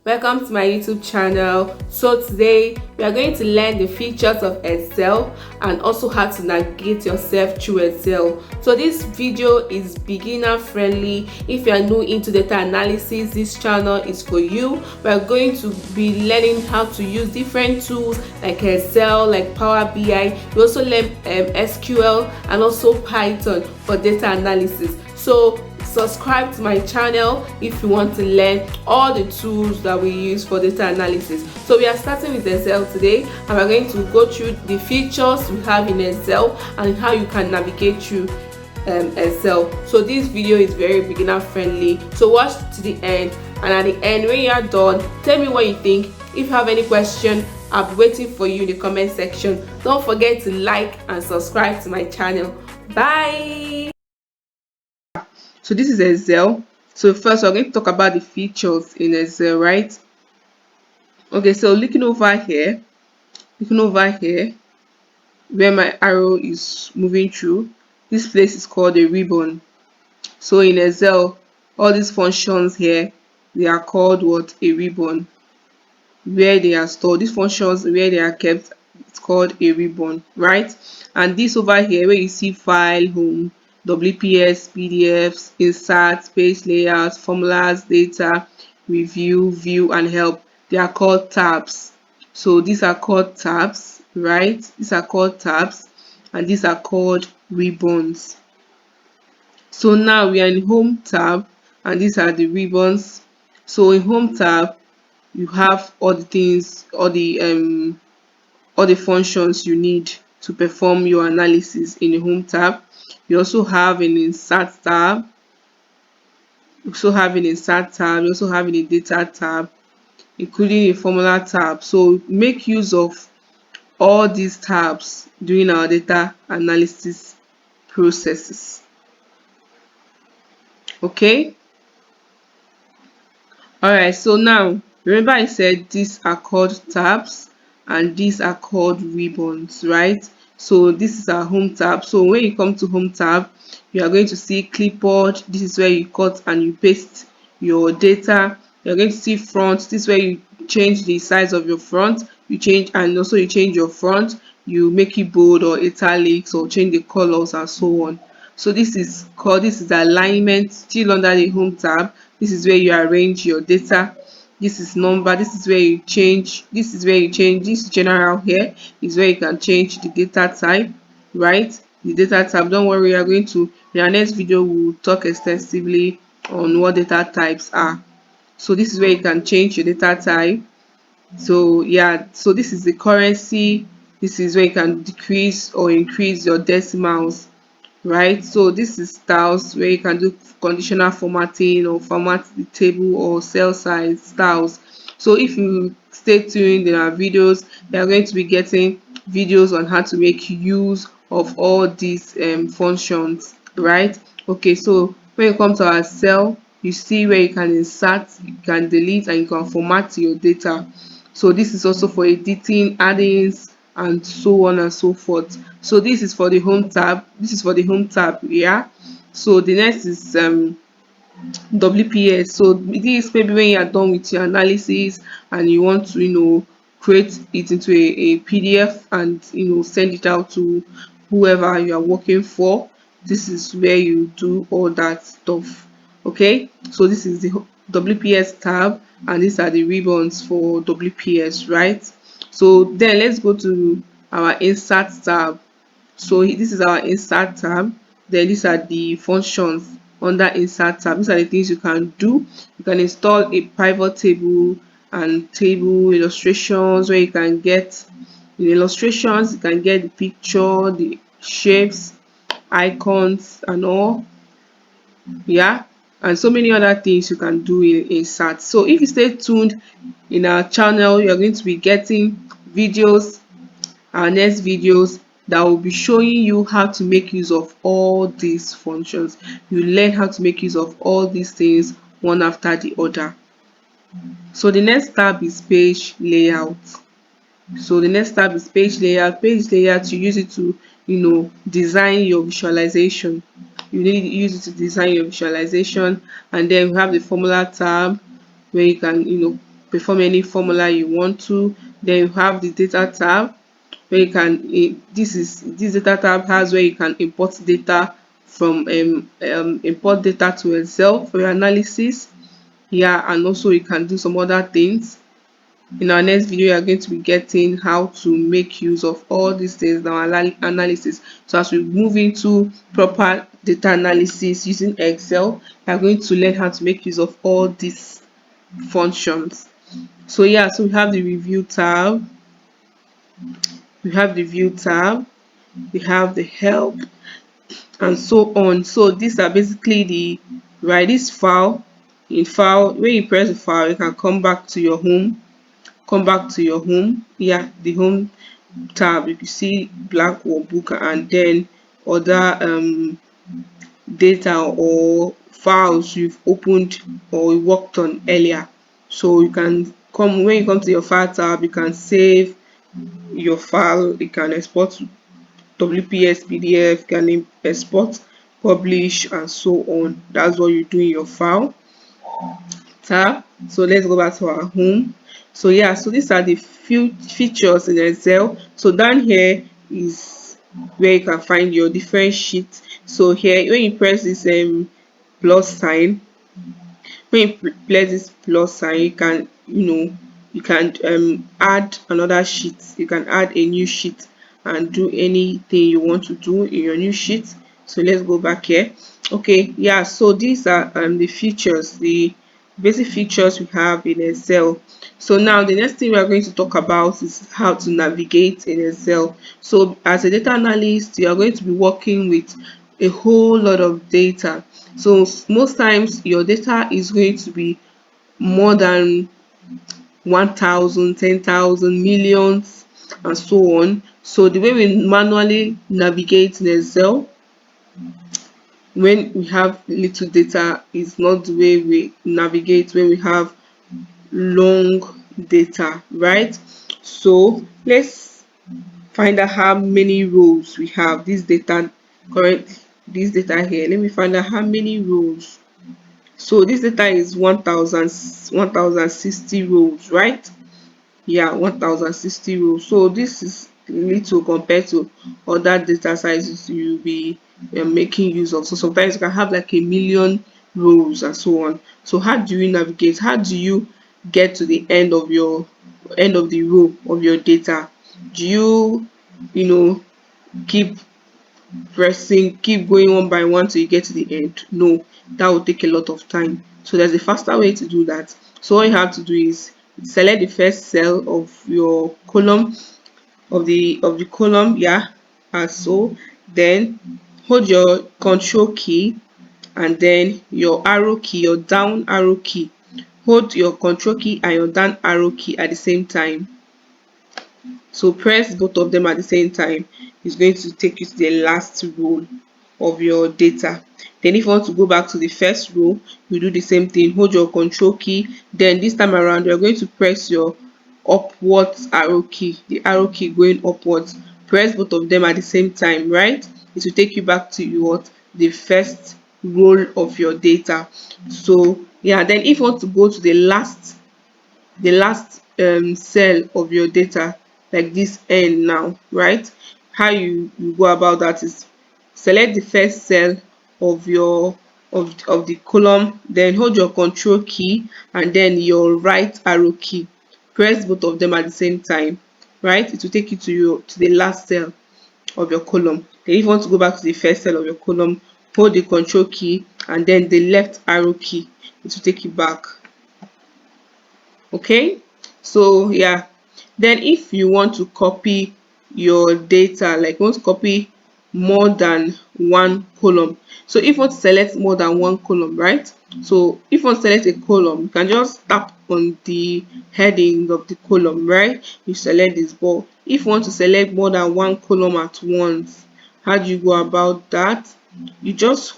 Welcome to my YouTube channel. So today we are going to learn the features of Excel and also how to navigate yourself through Excel. So this video is beginner friendly. If you are new into data analysis, this channel is for you. We are going to be learning how to use different tools like Excel, like Power BI. We also learn SQL and also Python for data analysis. So subscribe to my channel if you want to learn all the tools that we use for data analysis. So we are starting with Excel today, and we're going to go through the features we have in Excel and how you can navigate through Excel. So this video is very beginner friendly, so watch to the end, and at the end when you are done, tell me what you think. If you have any question, I'll be waiting for you in the comment section. Don't forget to like and subscribe to my channel. Bye. So this is Excel. So first we're going to talk about the features in Excel, right? Okay, so looking over here where my arrow is moving through, this place is called a ribbon. So in Excel, all these functions here, they are called what? A ribbon. Where they are stored, these functions where they are kept, it's called a ribbon, right? And this over here where you see file, home, WPS, PDFs, insert, page layouts, formulas, data, review, view, and help, they are called tabs. So these are called tabs, right? These are called tabs, and these are called ribbons. So now we are in home tab, and these are the ribbons. So in home tab, you have all the things, all the functions you need to perform your analysis in the home tab. You also have an insert tab, you also have an insert tab, you also have a data tab, including a formula tab. So make use of all these tabs during our data analysis processes. Okay. Alright, so now remember I said these are called tabs and these are called ribbons, right? So this is our home tab. So when you come to home tab, you are going to see clipboard. This is where you cut and you paste your data. You're going to see front. This is where you change the size of your front. You change, and also you change your front. You make it bold or italics or change the colors and so on. So this is alignment, still under the home tab. This is where you arrange your data. This is number. This is where you change. This is where you change. This general here is where you can change the data type, right? The data type. Don't worry, we are going to in our next video we'll talk extensively on what data types are. So this is where you can change your data type. So yeah, so this is the currency. This is where you can decrease or increase your decimals, right? So this is styles where you can do conditional formatting or format the table or cell size styles. So if you stay tuned in our videos, you are going to be getting videos on how to make use of all these functions, right? Okay, so when you come to our cell, you see where you can insert, you can delete, and you can format your data. So this is also for editing, adding, and so on and so forth. So this is for the home tab. This is for the home tab, yeah. So the next is WPS. So this maybe when you are done with your analysis and you want to create it into a PDF and send it out to whoever you are working for. This is where you do all that stuff. Okay, so this is the WPS tab, and these are the ribbons for WPS, right? So then let's go to our insert tab. So this is our insert tab. Then these are the functions under insert tab. These are the things you can do. You can install a pivot table and table illustrations where you can get in illustrations, you can get the picture, the shapes, icons and all, yeah, and so many other things you can do in insert. So if you stay tuned in our channel, you're going to be getting videos, our next videos, that will be showing you how to make use of all these functions. You learn how to make use of all these things one after the other. So the next tab is page layout. So the next tab is page layout. Page layout, you use it to design your visualization. You need to use it to design your visualization. And then we have the formula tab where you can perform any formula you want to. Then you have the data tab where you can this data tab has where you can import data from import data to Excel for your analysis. Yeah, and also you can do some other things. In our next video, you are going to be getting how to make use of all these things in our analysis. So as we move into proper data analysis using Excel, we are going to learn how to make use of all these functions. So yeah, so we have the review tab, we have the view tab, we have the help, and so on. So these are basically the right. This file, in file, when you press the file, you can come back to your home, yeah, the home tab. You can see black workbook and then other data or files you've opened or worked on earlier. So you can come, when you come to your file tab, you can save your file, you can export WPS, PDF, can export, publish, and so on. That's what you do in your file tab. So let's go back to our home. So yeah, so these are the few features in Excel. So down here is where you can find your different sheets. So here, when you press this plus sign, when you press this plus sign, you can, you can add another sheet. You can add a new sheet and do anything you want to do in your new sheet. So let's go back here. Okay, yeah, so these are the features, the basic features we have in Excel. So now the next thing we are going to talk about is how to navigate in Excel. So as a data analyst, you are going to be working with a whole lot of data. So most times your data is going to be more than 1,000, 10,000, millions, and so on. So the way we manually navigate in Excel when we have little data is not the way we navigate when we have long data, right? So let's find out how many rows we have. This data currently, this data here, let me find out how many rows. So this data is 1060 rows, right? Yeah, 1060 rows. So this is little compared to other data sizes you'll be making use of. So sometimes you can have like a million rows and so on. So how do you navigate? How do you get to the end of the row of your data? Do you, keep pressing, keep going one by one till you get to the end? No, that will take a lot of time. So there's a faster way to do that. So all you have to do is select the first cell of your column, of the column, yeah, as so. Then hold your control key and then your arrow key, your down arrow key. Hold your control key and your down arrow key at the same time. So press both of them at the same time. It's going to take you to the last row of your data. Then if you want to go back to the first row, you do the same thing. Hold your control key. Then this time around, you're going to press your upwards arrow key, the arrow key going upwards. Press both of them at the same time, right? It will take you back to the first row of your data. So yeah, then if you want to go to the last cell of your data, like this end now, right? How you go about that is select the first cell of your of the column, then hold your control key and then your right arrow key. Press both of them at the same time, right? It will take you to the last cell of your column. Then if you want to go back to the first cell of your column, hold the control key and then the left arrow key. It will take you back. Okay, so yeah, then if you want to copy your data, like you want to copy more than one column, so if you want to select more than one column, right? So if you want to select a column, you can just tap on the heading of the column, right? You select this. But if you want to select more than one column at once, how do you go about that? You just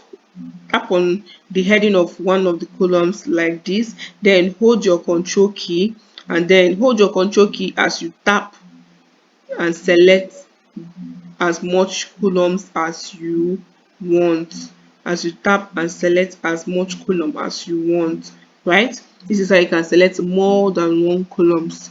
tap on the heading of one of the columns like this, then hold your control key and then hold your control key as you tap and select as much columns as you want, as you tap and select as much column as you want, right? This is how you can select more than one columns.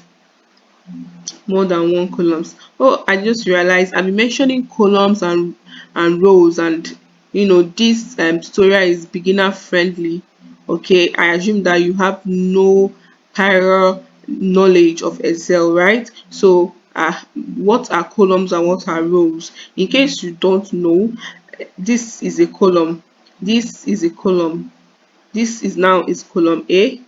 More than one columns. Oh, I just realized I've been mentioning columns and rows, and this tutorial is beginner friendly. Okay, I assume that you have no prior knowledge of Excel, right? So what are columns and what are rows? In case you don't know, this is a column, this is a column, this is now is column A,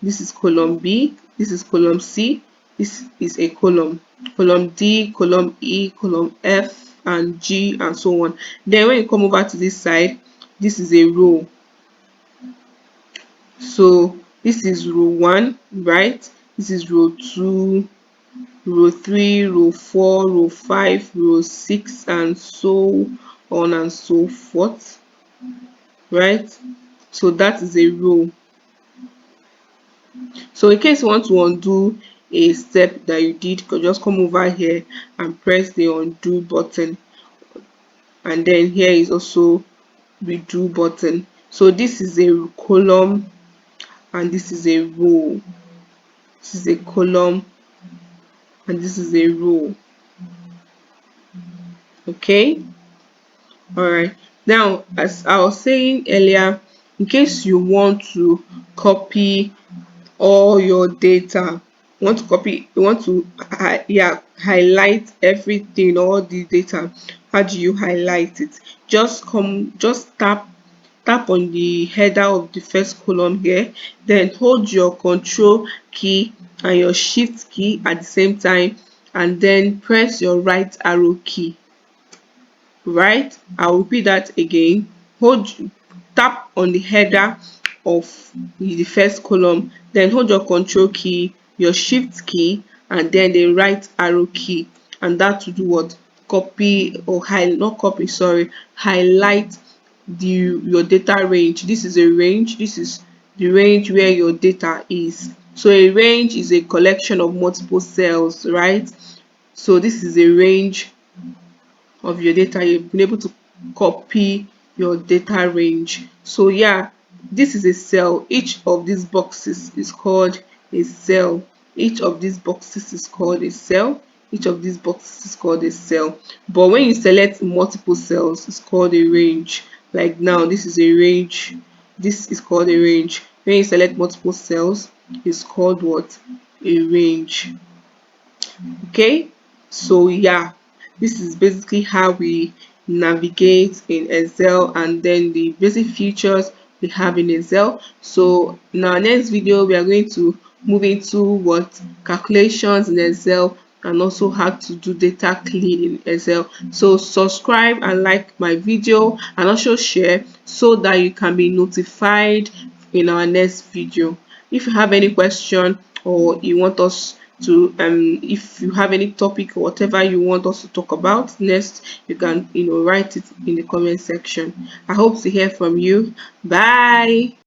this is column B, this is column C, this is a column, column D, column E, column F and G and so on. Then when you come over to this side, this is a row. So this is row 1, right? This is row 2, row 3, row 4, row 5, row 6 and so on and so forth, right? So that is a row. So in case you want to undo a step that you did, you can just come over here and press the undo button, and then here is also redo button. So this is a column and this is a row. This is a column and this is a row. Okay, all right. Now, as I was saying earlier, in case you want to copy all your data, you want to highlight everything, all the data. How do you highlight it? Just tap on the header of the first column here, then hold your control key and your shift key at the same time, and then press your right arrow key. Right, I'll repeat that again. Tap on the header of the first column, then hold your control key, your shift key and then the right arrow key, and that will do what? Copy or not copy, sorry, highlight your data range. This is a range, this is the range where your data is. So a range is a collection of multiple cells, right? So this is a range of your data. You've been able to copy your data range. So yeah, this is a cell. Each of these boxes is called a cell. Each of these boxes is called a cell. Each of these boxes is called a cell. But when you select multiple cells, it's called a range. Like now, this is a range. This is called a range. When you select multiple cells, it's called what? A range. Okay, so yeah, this is basically how we navigate in Excel, and then the basic features we have in Excel. So in our next video we are going to move into what calculations in Excel, and also how to do data clean in Excel. So subscribe and like my video, and also share so that you can be notified in our next video. If you have any question, or you want us to if you have any topic or whatever you want us to talk about next, you can write it in the comment section. I hope to hear from you. Bye.